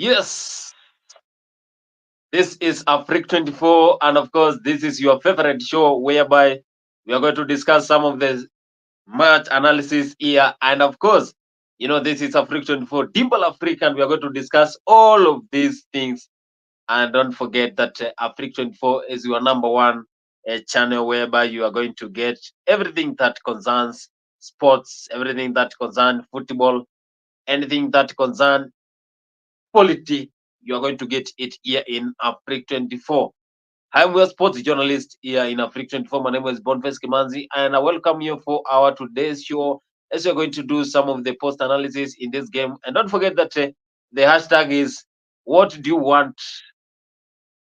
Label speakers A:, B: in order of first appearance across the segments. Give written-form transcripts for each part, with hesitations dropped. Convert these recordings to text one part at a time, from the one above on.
A: Yes, this is Afriq 24, and of course, this is your favorite show whereby we are going to discuss some of the match analysis here. And of course, this is Afriq 24, Dimba Afriq, and we are going to discuss all of these things. And don't forget that Afriq 24 is your number one channel whereby you are going to get everything that concerns sports, everything that concerns football, anything that concerns quality, you are going to get it here in Afriq 24. I'm your sports journalist here in Afriq 24. My name is Boniface Kimanzi, and I welcome you for our today's show as we're going to do some of the post analysis in this game. And don't forget that the hashtag is what do you want?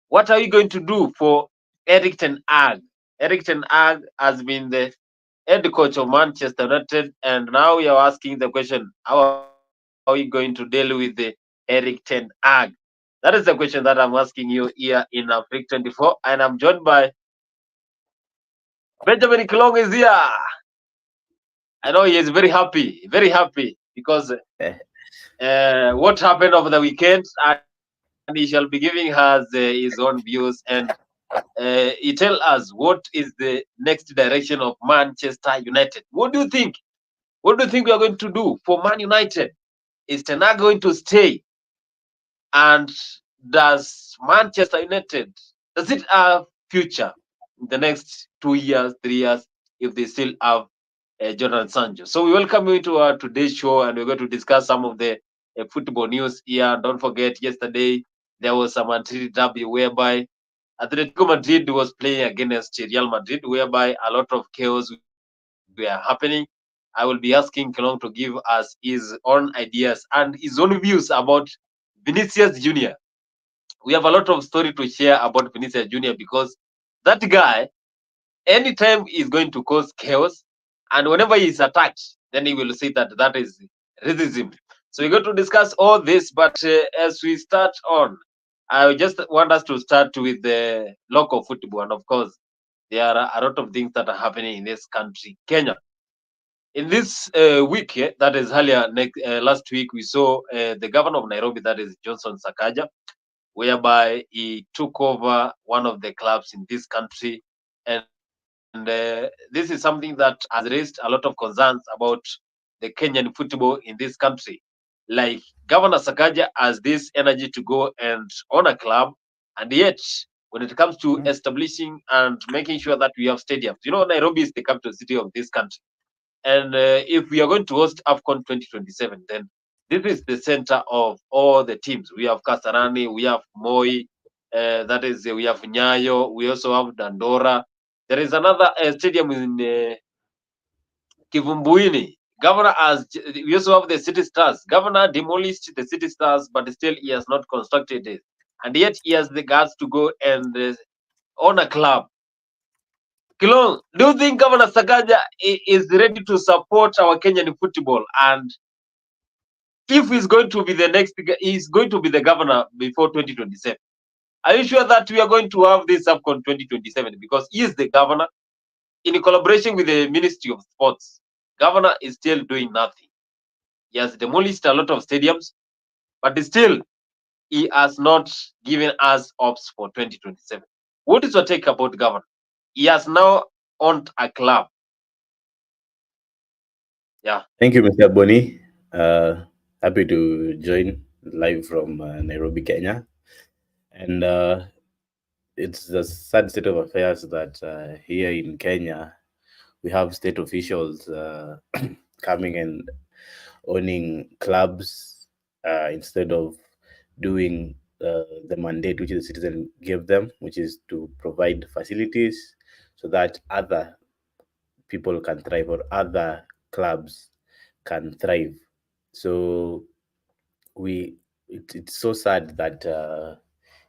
A: What are you going to do for Eric Ten Hag? Eric Ten Hag has been the head coach of Manchester United, and now we are asking the question: how are we going to deal with the Eric Ten Hag? That is the question that I'm asking you here in Afriq 24, and I'm joined by Benjamin Kilong is here. I know he is very happy because what happened over the weekend, and he shall be giving us his own views, and he tell us what is the next direction of Manchester United. What do you think? What do you think we are going to do for Man United? Is Ten Hag going to stay? And does Manchester United, does it have future in the next 2 years, 3 years, if they still have Jordan Sancho? So we welcome you to our today's show, and we're going to discuss some of the football news here. Don't forget, yesterday there was a Madrid derby whereby Atletico Madrid was playing against Real Madrid, whereby a lot of chaos were happening. I will be asking Kelong to give us his own ideas and his own views about Vinicius Junior. We have a lot of story to share about Vinicius Junior because that guy, anytime he's going to cause chaos, and whenever he's attacked, then he will say that that is racism. So we're going to discuss all this, but as we start on, I just want us to start with the local football, and of course, there are a lot of things that are happening in this country, Kenya. In this week, that is earlier last week, we saw the governor of Nairobi, that is Johnson Sakaja, whereby he took over one of the clubs in this country. And this is something that has raised a lot of concerns about the Kenyan football in this country. Like Governor Sakaja has this energy to go and own a club, and yet when it comes to establishing and making sure that we have stadiums, Nairobi is the capital city of this country. And if we are going to host AFCON 2027, then this is the center of all the teams. We have Kasarani, we have Moi, that is, we have Nyayo, we also have Dandora. There is another stadium in Kivumbuini. Governor has, we also have the City Stars. Governor demolished the City Stars, but still he has not constructed it. And yet he has the guts to go and own a club. Kilong, do you think Governor Sakaja is ready to support our Kenyan football? And if he's going to be the next, he's going to be the governor before 2027. Are you sure that we are going to have this AFCON 2027? Because he is the governor in collaboration with the Ministry of Sports. Governor is still doing nothing. He has demolished a lot of stadiums, but still he has not given us hopes for 2027. What is your take about governor? He has now owned a club. Yeah.
B: Thank you, Mr. Boni. Happy to join live from Nairobi, Kenya. And it's the sad state of affairs that here in Kenya, we have state officials coming and owning clubs instead of doing the mandate which the citizen gave them, which is to provide facilities so that other people can thrive or other clubs can thrive. So it's so sad that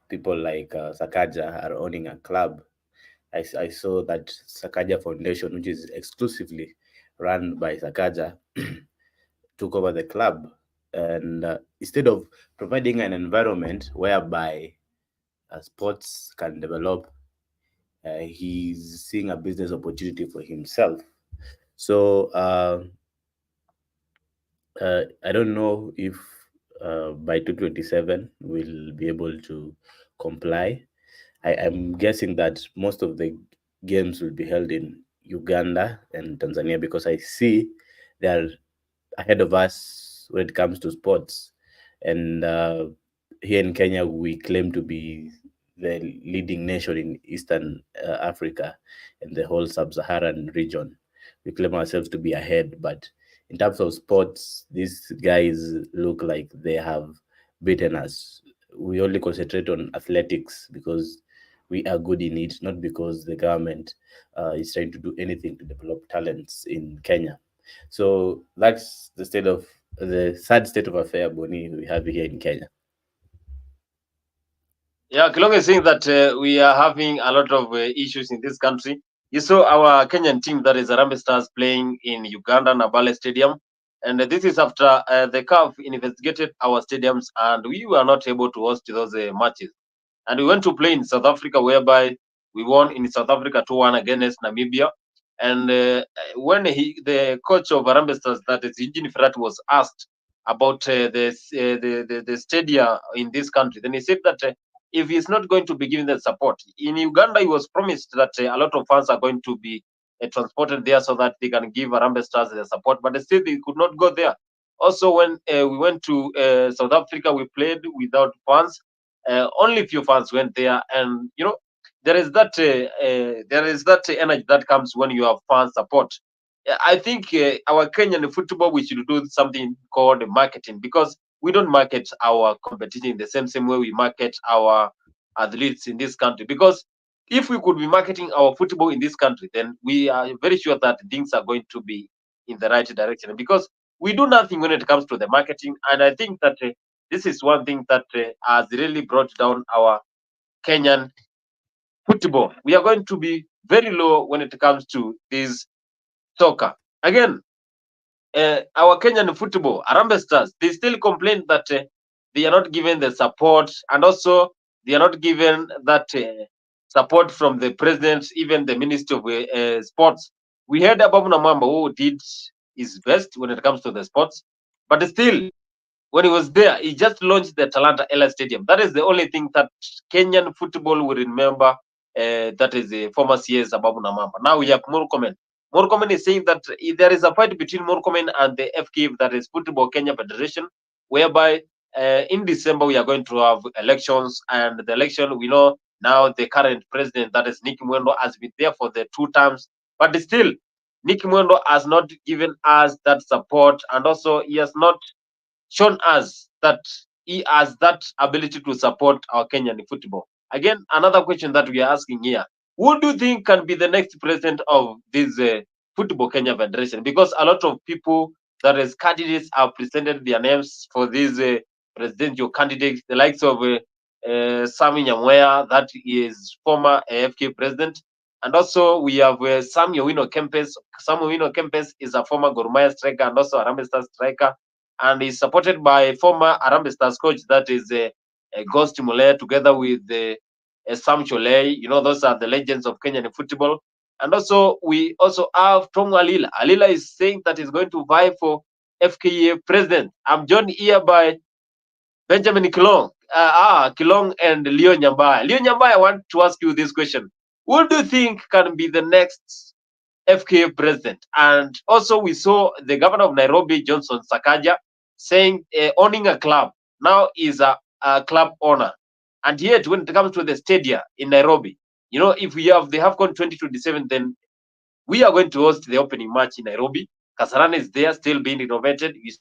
B: people like Sakaja are owning a club. I saw that Sakaja Foundation, which is exclusively run by Sakaja, took over the club, and instead of providing an environment whereby sports can develop, he's seeing a business opportunity for himself. So I don't know if by 2027 we'll be able to comply. I'm guessing that most of the games will be held in Uganda and Tanzania because I see they are ahead of us when it comes to sports. And here in Kenya, we claim to be the leading nation in Eastern Africa and the whole sub-Saharan region. We claim ourselves to be ahead, but in terms of sports, these guys look like they have beaten us. We only concentrate on athletics because we are good in it, not because the government is trying to do anything to develop talents in Kenya. So that's the sad state of affair, Boni, we have here in Kenya.
A: Yeah, Kilong is saying that we are having a lot of issues in this country. You saw our Kenyan team, that is Harambee Stars, playing in Uganda, Nabale Stadium. And this is after the CAF investigated our stadiums and we were not able to host those matches. And we went to play in South Africa, whereby we won in South Africa 2-1 against Namibia. And when the coach of Harambee Stars, that is Eugene Firat, was asked about the stadia in this country, then he said that if he's not going to be given the support in Uganda, he was promised that a lot of fans are going to be transported there so that they can give Harambee Stars the support, but still they could not go there. Also, when we went to South Africa, we played without fans. Only few fans went there, and there is that energy that comes when you have fan support. I think our Kenyan football, we should do something called marketing, because we don't market our competition in the same way we market our athletes in this country. Because if we could be marketing our football in this country, then we are very sure that things are going to be in the right direction. Because we do nothing when it comes to the marketing, and I think that this is one thing that has really brought down our Kenyan football. We are going to be very low when it comes to this soccer. Again, our Kenyan football, Harambee Stars, they still complain that they are not given the support, and also they are not given that support from the president, even the Ministry of Sports. We heard Ababu Namamba, who did his best when it comes to the sports, but still, when he was there, he just launched the Talanta Ella Stadium. That is the only thing that Kenyan football will remember. That is the former CS Ababu Namamba. Now we have Murkomen. Murkomen is saying that there is a fight between Murkomen and the FKF, that is Football Kenya Federation, whereby in December we are going to have elections, and the election, we know now the current president, that is Nick Mwendo, has been there for the 2 terms, but still Nick Mwendo has not given us that support, and also he has not shown us that he has that ability to support our Kenyan football. Again, another question that we are asking here: who do you think can be the next president of this Football Kenya Federation? Because a lot of people that as candidates have presented their names for these presidential candidates, the likes of Sami Nyamweya, that is former AFK president. And also we have Samuel Wino Kempes. Samuel Wino Kempes is a former Gor Mahia striker and also a Harambee Stars striker, and is supported by former Harambee Stars coach, that is Ghost Mulee, together with Sam Cholei. You know, those are the legends of Kenyan football. And also we also have Tongo Alila. Alila is saying that he's going to vie for FKA president. I'm joined here by Benjamin Kilong. Kilong and Leo Nyambaya. Leo Nyambaya, I want to ask you this question: who do you think can be the next FKF president? And also, we saw the governor of Nairobi, Johnson Sakaja, saying owning a club now is a club owner. And yet, when it comes to the stadia in Nairobi, you know, if we have the AFCON 2027, then we are going to host the opening match in Nairobi. Kasarani is there, still being renovated. We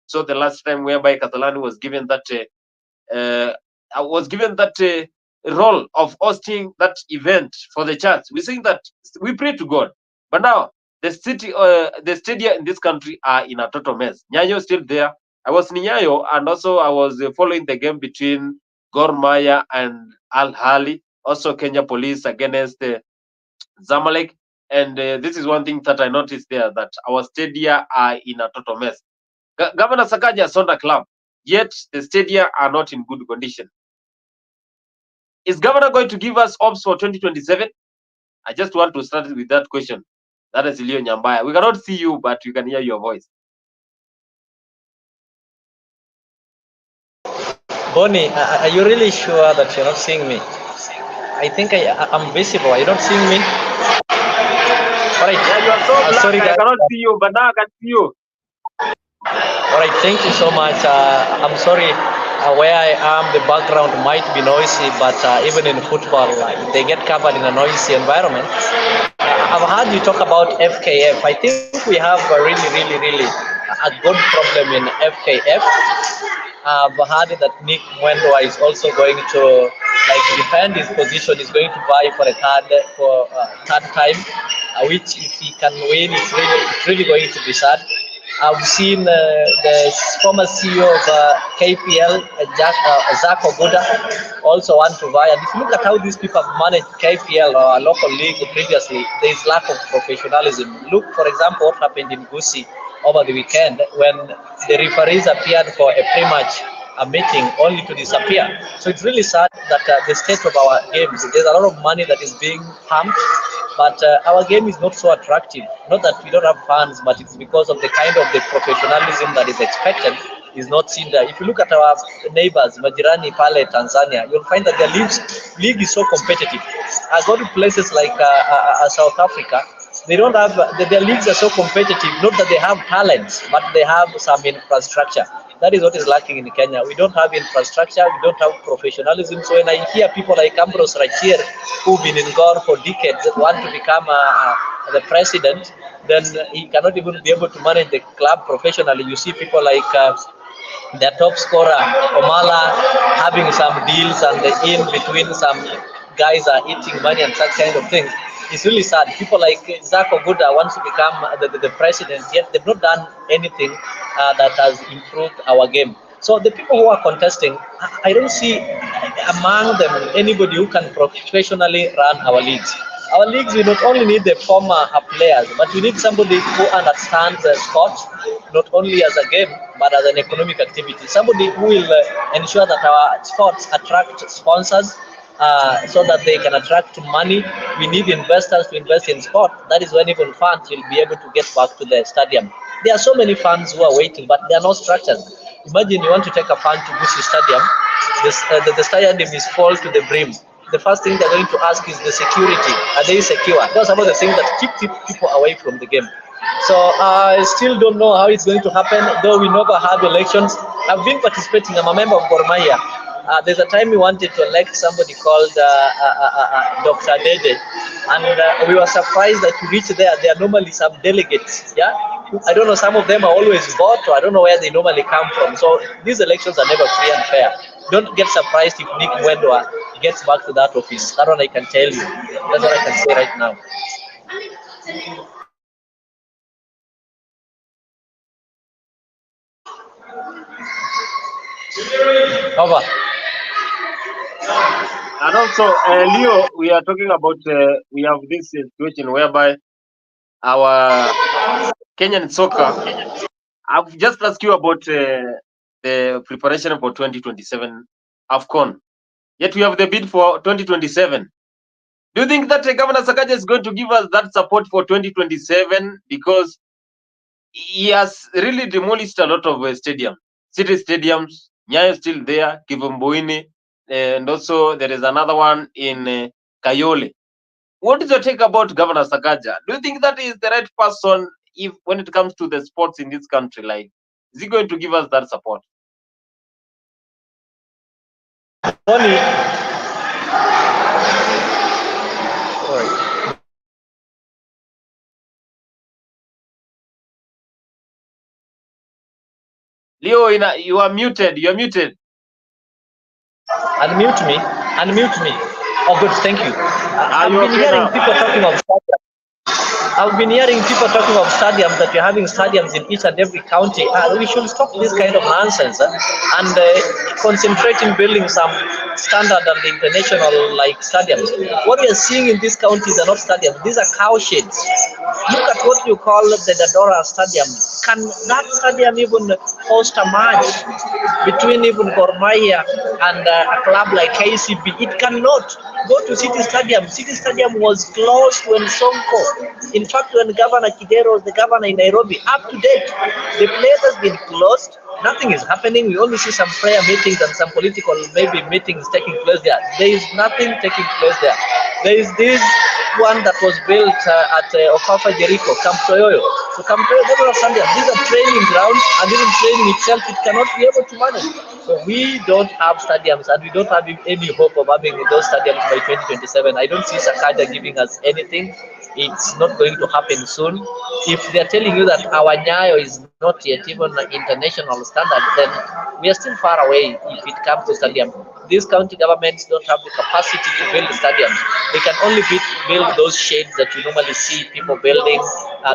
A: saw the last time whereby Catalani uh, was given that role of hosting that event for the church. We're saying that we pray to God, but now the stadia in this country are in a total mess. Nyayo is still there. I was in Nyayo, and also I was following the game between Gor Mahia and Al Hali. Also, Kenya Police against Zamalek. And this is one thing that I noticed there, that our stadia are in a total mess. Governor Sakaja has owned a club, yet the stadia are not in good condition. Is governor going to give us hopes for 2027? I just want to start with that question. That is Leo Nyambaya. We cannot see you, but we can hear your voice.
C: Bonnie, are you really sure that you're not seeing me? I think I'm visible. Are you not seeing me? All right.
A: Yeah, you are so black.
C: Sorry,
A: I
C: guys.
A: cannot see you, but now I can see you.
C: All right. Thank you so much. I'm sorry. Where I am, the background might be noisy, but even in football, they get covered in a noisy environment. I've heard you talk about FKF. I think we have a really a good problem in FKF. I've heard that Nick Mwendwa is also going to defend his position. Is going to vie for a third time, which if he can win, it's really going to be sad. I've seen the former CEO of KPL, Zach Oguda, also want to vie. And if you look at how these people have managed KPL or a local league previously, there is lack of professionalism. Look, for example, what happened in Gusii over the weekend when the referees appeared for a pre-match meeting only to disappear. So it's really sad that the state of our games, there's a lot of money that is being pumped, but our game is not so attractive. Not that we don't have fans, but it's because of the kind of the professionalism that is expected is not seen there. If you look at our neighbors, Majirani, Pale, Tanzania, you'll find that their league is so competitive. I go to places like South Africa, they don't have their leagues are so competitive. Not that they have talents, but they have some infrastructure. That is what is lacking in Kenya. We don't have infrastructure. We don't have professionalism. So when I hear people like Ambrose Rachier, who've been in Gore for decades, want to become the president, then he cannot even be able to manage the club professionally. You see people like their top scorer Omala having some deals, and the in between some guys are eating money and such kind of things. It's really sad. People like Zach Oguda wants to become the president, yet they've not done anything that has improved our game. So the people who are contesting, I don't see among them anybody who can professionally run our leagues. Our leagues, we not only need the former players, but we need somebody who understands sports, not only as a game, but as an economic activity. Somebody who will ensure that our sports attract sponsors, so that they can attract money. We need investors to invest in sport. That is when even fans will be able to get back to the stadium. There are so many fans who are waiting, but they are not structured. Imagine you want to take a fan to Gusii Stadium. The stadium is full to the brim. The first thing they're going to ask is the security. Are they secure? Those are some of the things that keep people away from the game. So I still don't know how it's going to happen, though we never have elections. I've been participating. I'm a member of Gor Mahia. There's a time we wanted to elect somebody called Dr. Dede, and we were surprised that we reached there. There are normally some delegates, yeah. I don't know, some of them are always vote, or I don't know where they normally come from. So these elections are never free and fair. Don't get surprised if Nick Mwendwa gets back to that office. That one I can tell you. That's what I can say right now. Over.
A: And also, Leo, we are talking about we have this situation whereby our Kenyan soccer. I've just asked you about the preparation for 2027 AFCON. Yet we have the bid for 2027. Do you think that Governor Sakaja is going to give us that support for 2027? Because he has really demolished a lot of stadiums, city stadiums. Nyayo is still there, Kivumbuini, and also there is another one in Kayole. What is your take about Governor Sakaja? Do you think that is the right person if when it comes to the sports in this country? Like, is he going to give us that support?
C: Tony,
A: Leo, you are muted. You are muted.
C: unmute me. Unmute me. Oh, good. Thank you. I've been
A: Okay
C: hearing
A: now?
C: people talking of stadiums. I've been hearing people talking of stadiums, that you're having stadiums in each and every county. We should stop this kind of nonsense, and concentrate in building some standard and international like stadiums. What we are seeing in these counties are not stadiums; these are cow sheds. Look at what you call the Dadora Stadium. Can that stadium even host a match between even Gor Mahia and a club like KCB? It cannot. Go to City Stadium. City Stadium was closed when Sonko. In fact, when Governor Kidero was the governor in Nairobi, up to date, the place has been closed. nothing is happening. We only see some prayer meetings and some political maybe meetings taking place there. There is nothing taking place there. There is this one that was built at Okafa Jericho, Camp Toyoyo. So Camp Toyoyo, these are training grounds, and even training itself, it cannot be able to manage. So we don't have stadiums, and we don't have any hope of having those stadiums by 2027. I don't see Sakaja giving us anything. It's not going to happen soon. If they're telling you that our Nyayo is not yet even an international standard, then we are still far away if it comes to stadium. These county governments don't have the capacity to build stadiums. They can only build those shades that you normally see people building.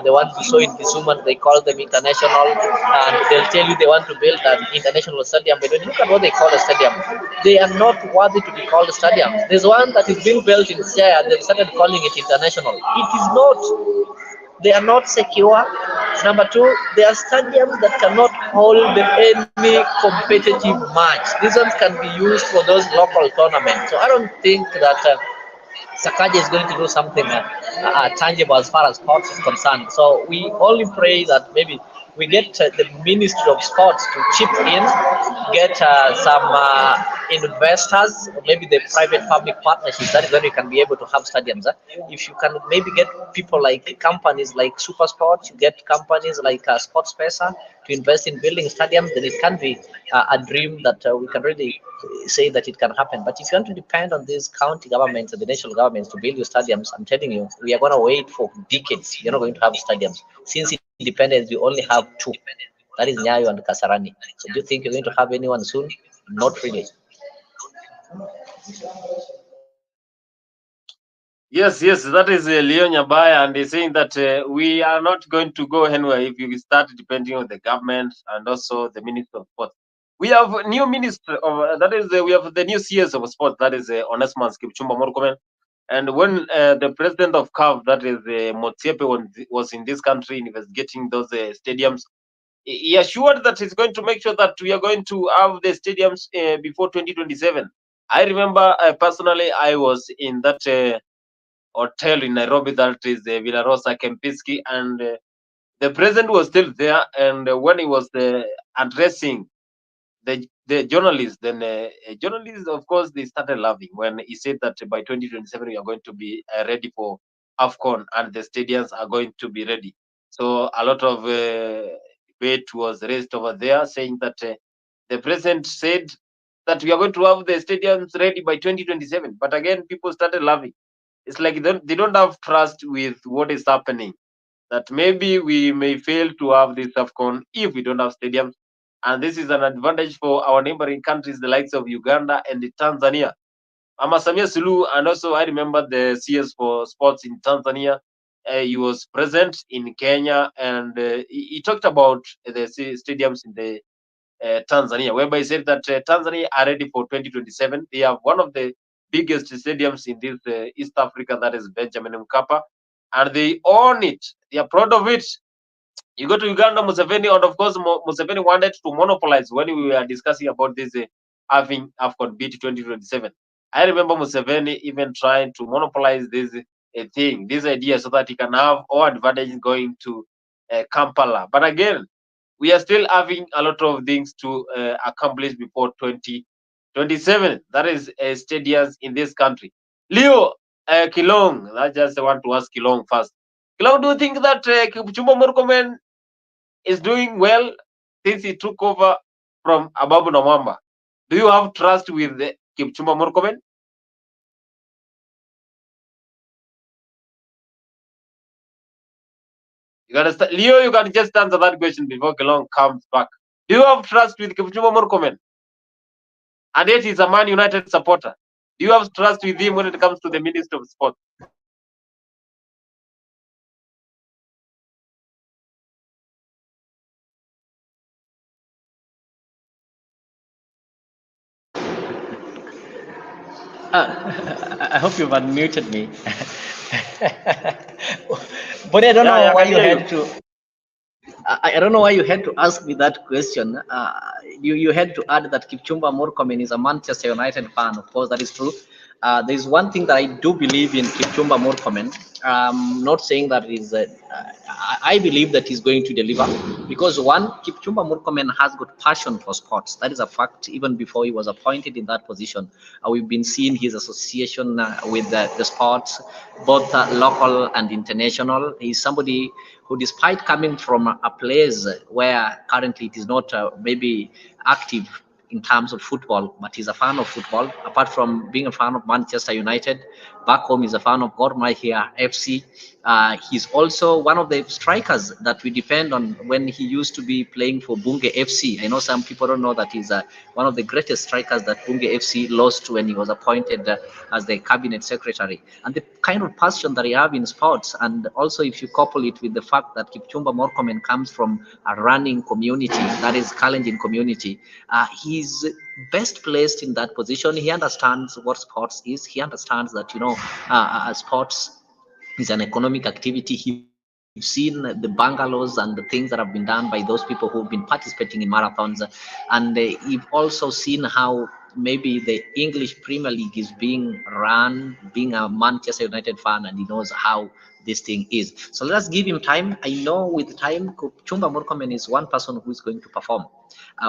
C: The ones we saw in Kisumu, they call them international, and they'll tell you they want to build an international stadium. But when you look at what they call a stadium, they are not worthy to be called stadiums. There's one that is being built in Siaya, and they've started calling it international. It is not. They are not secure. Number two, they are stadiums that cannot hold any competitive match. These ones can be used for those local tournaments. So I don't think that Sakaja is going to do something tangible as far as sports is concerned. So we only pray that maybe we get the Ministry of Sports to chip in, get some investors, or maybe the private-public partnerships. That is when we can be able to have stadiums. If you can maybe get people like companies like Super Sports, you get companies like Sports Pesa to invest in building stadiums, then it can be a dream that we can really say that it can happen. But if you want to depend on these county governments and the national governments to build your stadiums, I'm telling you, we are going to wait for decades. We are not going to have stadiums. Since independence, we only have two. That is Nyayo and Kasarani. So do you think you're going to have anyone soon? Not really.
A: Yes, that is Leo Nyabaya, and he's saying that we are not going to go anywhere if you start depending on the government and also the Minister of Sports. We have a new minister of that is we have the new CS of sports, that is Onesmus Kipchumba Murkomen. And when the president of CAF, that is Motsepe, was in this country investigating those stadiums, he assured that he's going to make sure that we are going to have the stadiums before 2027. I remember personally, I was in that hotel in Nairobi, that is Villa Rosa Kempinski, and the president was still there. And when he was addressing the journalists, then journalists, of course, they started laughing when he said that by 2027 we are going to be ready for AFCON and the stadiums are going to be ready. So a lot of debate was raised over there, saying that the president said that we are going to have the stadiums ready by 2027. But again, people started laughing. It's like they don't have trust with what is happening. That maybe we may fail to have this AFCON if we don't have stadiums. And this is an advantage for our neighboring countries, the likes of Uganda and Tanzania. Mama Samia Sulu, and also I remember the CS for sports in Tanzania. He was present in Kenya, and he talked about the stadiums in the Tanzania, whereby he said that Tanzania are ready for 2027. They have one of the biggest stadiums in this East Africa, that is Benjamin Mkapa, and they own it. They are proud of it. You go to Uganda, Museveni, and of course, Museveni wanted to monopolize when we were discussing about this having AFCON beat 2027. I remember Museveni even trying to monopolize this idea, so that he can have all advantages going to Kampala. But again, we are still having a lot of things to accomplish before 2027. That is stadiums in this country. Leo Kilong, I just want to ask Kilong first. Kilong, do you think that Kipchumba Murkomen is doing well since he took over from Ababu Namwamba? Do you have trust with Kipchumba Murkomen? You understand? Leo, you can just answer that question before Kilong comes back. Do you have trust with Kipchumba Murkomen? And yet he's a Man United supporter. Do you have trust with him when it comes to the Minister of Sport?
C: I hope you've unmuted me. But I don't know why you had to. I don't know why you had to ask me that question. You had to add that Kipchumba Murkomen is a Manchester United fan. Of course, that is true. There's one thing that I do believe in Kipchumba Murkomen. Not saying that is. I believe that he's going to deliver because one, Kipchumba Murkomen has got passion for sports. That is a fact. Even before he was appointed in that position, we've been seeing his association with the sports, both local and international. He's somebody who, despite coming from a place where currently it is not maybe active in terms of football, but he's a fan of football. Apart from being a fan of Manchester United, back home he's a fan of Gor Mahia FC. He's also one of the strikers that we depend on when he used to be playing for Bunge FC. I know some people don't know that he's one of the greatest strikers that Bunge FC lost when he was appointed as the cabinet secretary. And the kind of passion that he have in sports, and also if you couple it with the fact that Kipchumba Murkomen comes from a running community, that is Kalenjin community, he's best placed in that position. He understands what sports is. He understands that sports is an economic activity. You've seen the bungalows and the things that have been done by those people who've been participating in marathons, and you've also seen how maybe the English Premier League is being run, being a Manchester United fan, and he knows how this thing is. So let's give him time. I know with time, Chumba Murkomen is one person who is going to perform.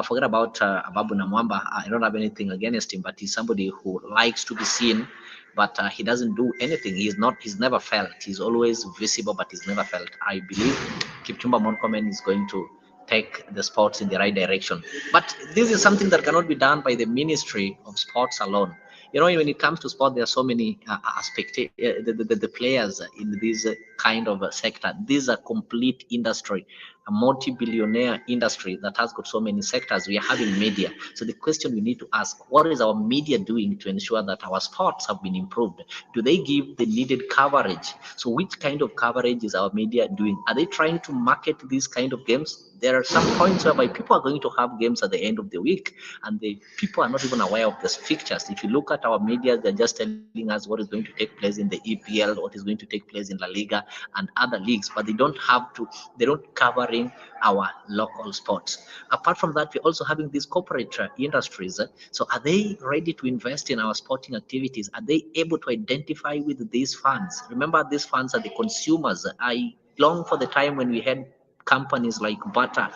C: Forget about Ababu Namwamba. I don't have anything against him, but he's somebody who likes to be seen, but he doesn't do anything. He's never felt. He's always visible, but he's never felt. I believe Kipchumba Murkomen is going to take the sports in the right direction. But this is something that cannot be done by the Ministry of Sports alone. You know, when it comes to sport, there are so many aspects. The players in this kind of sector. This is a complete industry, a multi-billionaire industry that has got so many sectors. We are having media. So the question we need to ask, what is our media doing to ensure that our sports have been improved? Do they give the needed coverage? So which kind of coverage is our media doing? Are they trying to market these kind of games? There are some points whereby people are going to have games at the end of the week, and the people are not even aware of the fixtures. If you look at our media, they're just telling us what is going to take place in the EPL, what is going to take place in La Liga and other leagues, but they're not covering our local sports. Apart from that, we're also having these corporate industries. So are they ready to invest in our sporting activities? Are they able to identify with these funds? Remember, these funds are the consumers. I long for the time when we had companies like butter.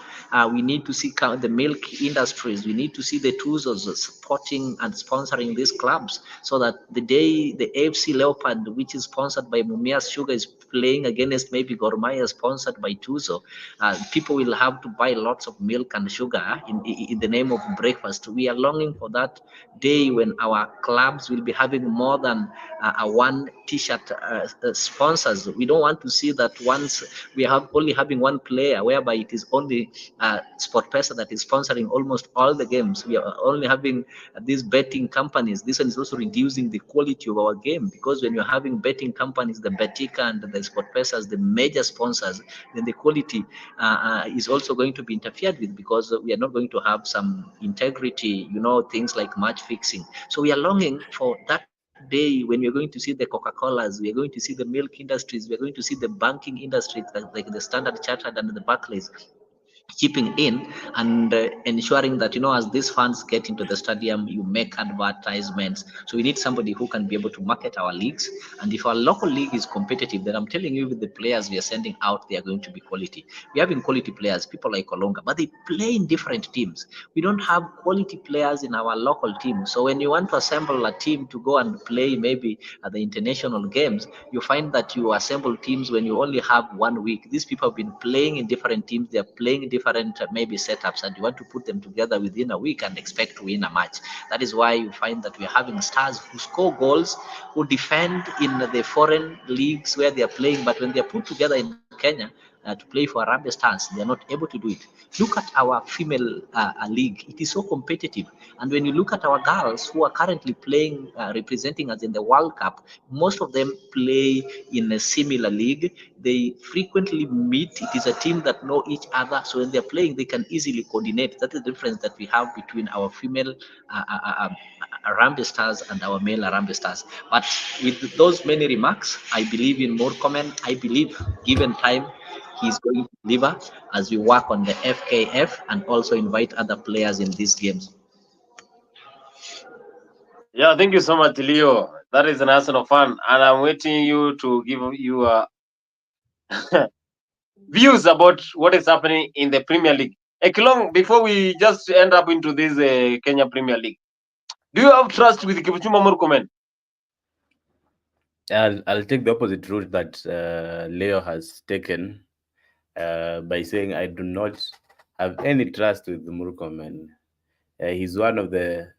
C: We need to see the milk industries. We need to see the Tuzos supporting and sponsoring these clubs so that the day the AFC Leopard, which is sponsored by Mumias Sugar, is playing against maybe Gormaya sponsored by Tuzo, people will have to buy lots of milk and sugar in the name of breakfast. We are longing for that day when our clubs will be having more than a one t-shirt sponsors. We don't want to see that once we have only having one player whereby it is only Sport Pesa that is sponsoring almost all the games. We are only having these betting companies. This one is also reducing the quality of our game, because when you're having betting companies, the Betika and the Sport Pesa as the major sponsors, then the quality is also going to be interfered with, because we are not going to have some integrity, things like match fixing. So we are longing for that day when we're going to see the Coca-Colas, we are going to see the milk industries, we are going to see the banking industries like the Standard Chartered and the Barclays chipping in and ensuring that as these funds get into the stadium, you make advertisements. So we need somebody who can be able to market our leagues, and if our local league is competitive, then I'm telling you, with the players we are sending out, they are going to be quality. We are having quality players, people like Olonga, but they play in different teams. We don't have quality players in our local team. So when you want to assemble a team to go and play maybe at the international games, you find that you assemble teams when you only have 1 week. These people have been playing in different teams, they're playing in different maybe setups, and you want to put them together within a week and expect to win a match. That is why you find that we're having stars who score goals, who defend in the foreign leagues where they're playing, but when they're put together in Kenya to play for Harambee Stars, they're not able to do it. Look at our female league. It is so competitive. And when you look at our girls who are currently playing, representing us in the World Cup, most of them play in a similar league. They frequently meet. It is a team that know each other. So when they're playing, they can easily coordinate. That's the difference that we have between our female Harambee Stars and our male Harambee Stars. But with those many remarks, I believe in more comment. I believe, given time, he's going to deliver as we work on the FKF and also invite other players in these games.
A: Yeah, thank you so much, Leo. That is an Arsenal fan, and I'm waiting you to give your views about what is happening in the Premier League. Ekilong, before we just end up into this Kenya Premier League, do you have trust with Kipchumba Murkomen?
B: I'll take the opposite route that Leo has taken by saying I do not have any trust with Murkomen. He's one of the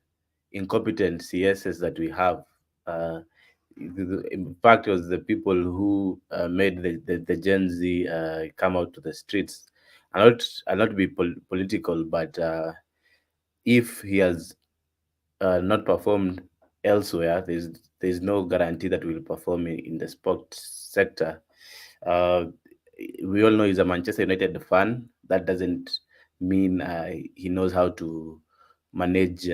B: incompetent CSs that we have. In fact, it was the people who made the Gen Z come out to the streets. I'll not be political, but if he has not performed elsewhere, there's no guarantee that we'll perform in the sports sector. Uh, we all know he's a Manchester United fan. That doesn't mean he knows how to manage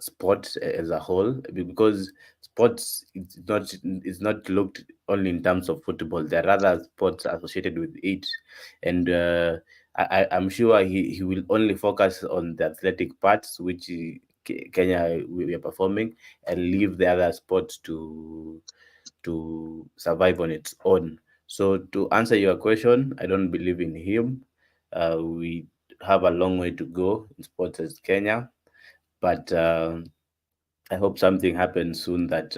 B: sports as a whole, because sports it's not looked only in terms of football. There are other sports associated with it, and I'm sure he will only focus on the athletic parts, which Kenya we are performing, and leave the other sports to survive on its own. So to answer your question, I don't believe in him. We have a long way to go in sports as Kenya, but I hope something happens soon that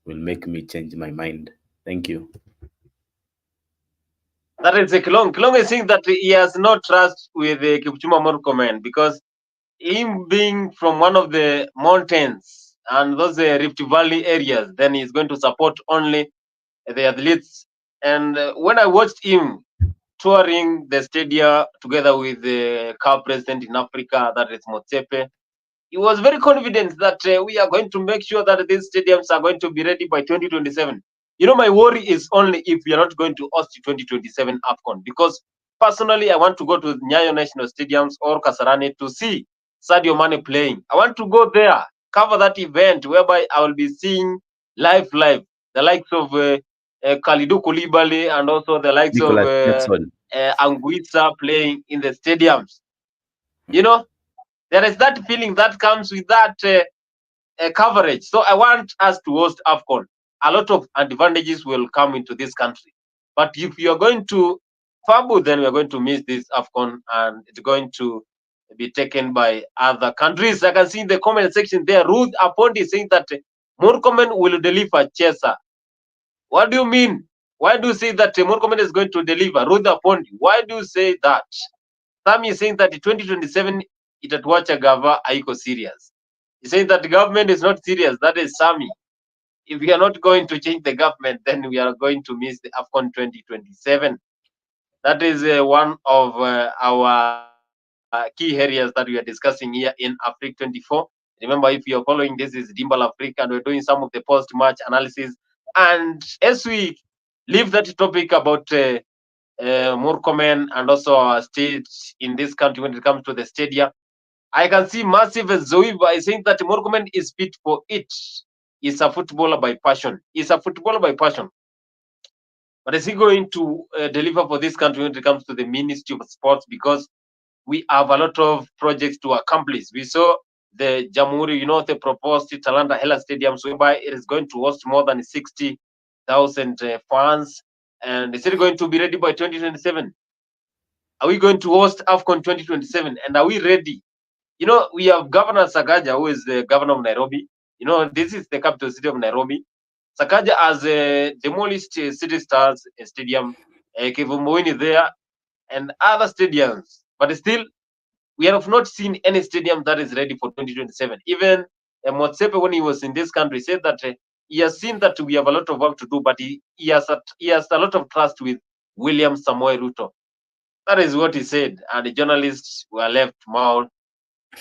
B: will make me change my mind. Thank you.
A: That is Kilong. Kilong is saying that he has no trust with Kipchumba Murkomen because him being from one of the mountains and those Rift Valley areas, then he's going to support only the athletes. And when I watched him touring the stadia together with the CAF president in Africa, that is Motsepe, he was very confident that we are going to make sure that these stadiums are going to be ready by 2027. You know, my worry is only if we are not going to host 2027 AFCON, because personally, I want to go to Nyayo National Stadiums or Kasarani to see Sadio Mane playing. I want to go there, cover that event whereby I will be seeing live, the likes of Kalidou Koulibaly and also the likes of
B: Nicholas Jackson.
A: Anguissa playing in the stadiums. You know, there is that feeling that comes with that coverage. So I want us to host AFCON. A lot of advantages will come into this country. But if you are going to fumble, then we are going to miss this AFCON and it's going to be taken by other countries. I can see in the comment section there, Ruth Apondi saying that Murkomen will deliver Chesa. What do you mean? Why do you say that Murkomen is going to deliver? Ruth Apondi, why do you say that? Sami is saying that 2027 itatuacha gava haiko serious. He's saying that the government is not serious. That is Sami. If we are not going to change the government, then we are going to miss the AFCON 2027. That is one of our key areas that we are discussing here in Afriq 24. Remember, if you are following, this is Dimba Afriq, and we're doing some of the post-match analysis. And as we leave that topic about Murkomen and also our state in this country when it comes to the stadia, I can see massive Zoiba is saying that Murkomen is fit for it. He's a footballer by passion. He's a footballer by passion. But is he going to deliver for this country when it comes to the Ministry of Sports? Because we have a lot of projects to accomplish. We saw the Jamhuri, the proposed Talanta Hela Stadium, whereby it is going to host more than 60,000 fans. And is it going to be ready by 2027? Are we going to host AFCON 2027? And are we ready? We have Governor Sakaja, who is the governor of Nairobi. This is the capital city of Nairobi. Sakaja has demolished City Stars Stadium, Kivumbuini there, and other stadiums. But still, we have not seen any stadium that is ready for 2027. Even Motsepe, when he was in this country, said that he has seen that we have a lot of work to do, but he has a lot of trust with William Samoei Ruto. That is what he said, and the journalists were left mouth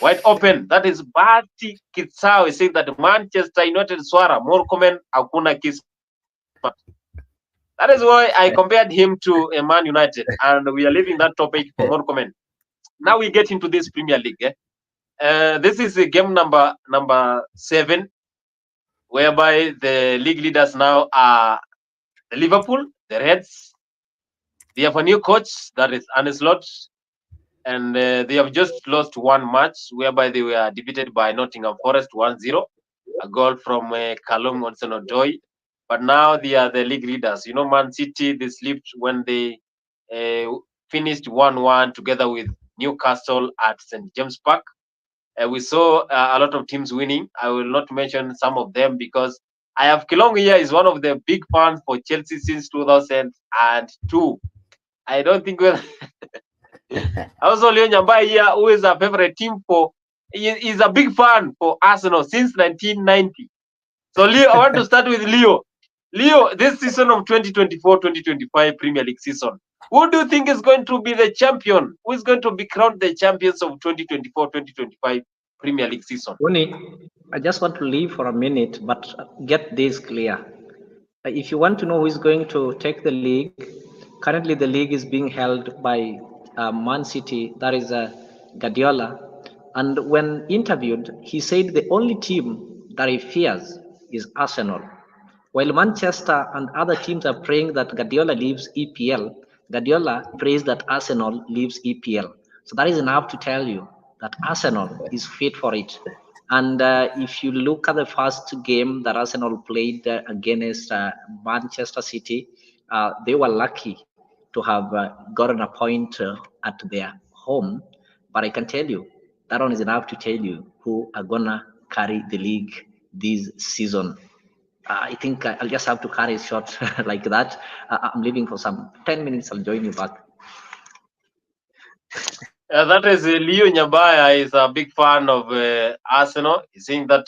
A: wide open. That is Bati Kitsao saying that Manchester United Swara, Murkomen Akuna Kismat. That is why I compared him to a Man United, and we are leaving that topic for Murkomen. Now we get into this Premier League. This is game number 7, whereby the league leaders now are the Liverpool, the Reds. They have a new coach, that is Arne Slot, and they have just lost one match whereby they were defeated by Nottingham Forest 1-0, a goal from Callum Hudson-Odoi. But now they are the league leaders. You know, Man City, they slipped when they finished 1-1 together with Newcastle at St. James Park. We saw a lot of teams winning. I will not mention some of them because I have Kilong here is one of the big fans for Chelsea since 2002. I don't think we'll also Leon Nyambai here, who is a favorite team for, is a big fan for Arsenal since 1990. So Leo, I want to start with Leo. Leo, this season of 2024-2025 Premier League season, who do you think is going to be the champion? Who is going to be crowned the champions of 2024-2025 Premier League season?
C: Uni, I just want to leave for a minute, but get this clear. If you want to know who is going to take the league, currently the league is being held by Man City, that is Guardiola. And when interviewed, he said the only team that he fears is Arsenal. While Manchester and other teams are praying that Guardiola leaves EPL, Guardiola prays that Arsenal leaves EPL. So that is enough to tell you that Arsenal is fit for it. And if you look at the first game that Arsenal played against Manchester City, they were lucky to have gotten a point at their home. But I can tell you, that one is enough to tell you who are going to carry the league this season. I think I'll just have to carry a shot like that. I'm leaving for some 10 minutes. I'll join you back.
A: That is Leo Nyabaya is a big fan of Arsenal. He's saying that